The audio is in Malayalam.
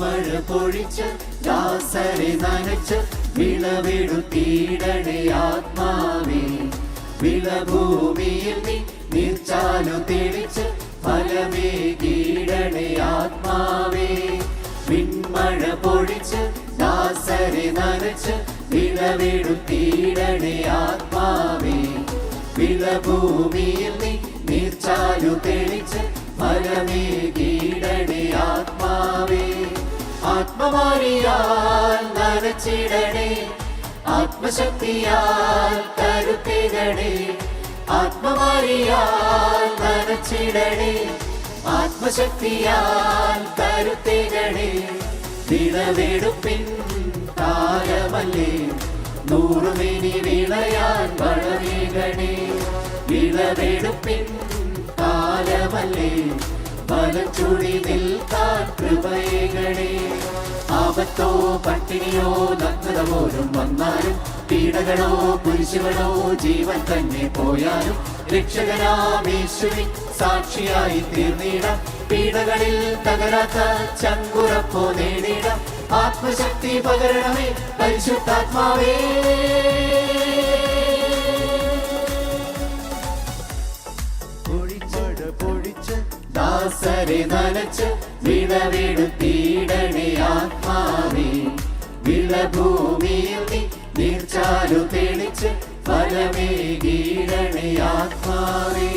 വിൺമഴ പൊഴിച്ച് ദാസരെ നനച്ച് വിളവെടുത്തിടണേ ആത്മാവേ. വിളഭൂമിയിൽ നീ നീർച്ചാലു തെളിച്ച് ഫലമേകിടണേ ആത്മാവേ. വിൺമഴ പൊഴിച്ച് ദാസരെ നനച്ച് വിളവെടുത്തിടണേ ആത്മാവേ. വിളഭൂമിയിൽ നീ നീർച്ചാലു തെളിച്ച് ഫലമേകിടണേ ആത്മാവേ. ആത്മമാരിയാൽ നനച്ചിടണേ, ആത്മശക്തിയാൽ കരുത്തേകണേ. ആത്മമാരിയാൽ നനച്ചിടണേ, ആത്മശക്തിയാൽ കരുത്തേകണേ. വിളവെടുപ്പിൻ കാലമല്ലേ, നൂറുമേനി വിളയാൻ വളമേകണേ. വിളവെടുപ്പിൻ കാലമല്ലേ, വലച്ചുഴി നിൽക്കാൻ കൃപയേകണേ. ആപത്തോ പട്ടിണിയോ നഗ്നത പോലും വന്നാലും, പീഡകളോ കുരിശുകളോ ജീവൻ തന്നെ പോയാലും, രക്ഷകനാമേശുവിൻ സാക്ഷിയായി തീർന്നിടാം. പീഡകളിൽ തകരാത്ത ചങ്കുറപ്പോ നേടിടാം. ആത്മശക്തി പകരണമേ പരിശുദ്ധാത്മാവേ. പൊഴിച്ച് ദാസരെ നനച്ച് വിളവെടുത്തിടണേ ആത്മാവേ. വിളഭൂമിയിൽ നീ നീർച്ചാലു തെളിച്ച് ഫലമേകിടണേ ആത്മാവേ.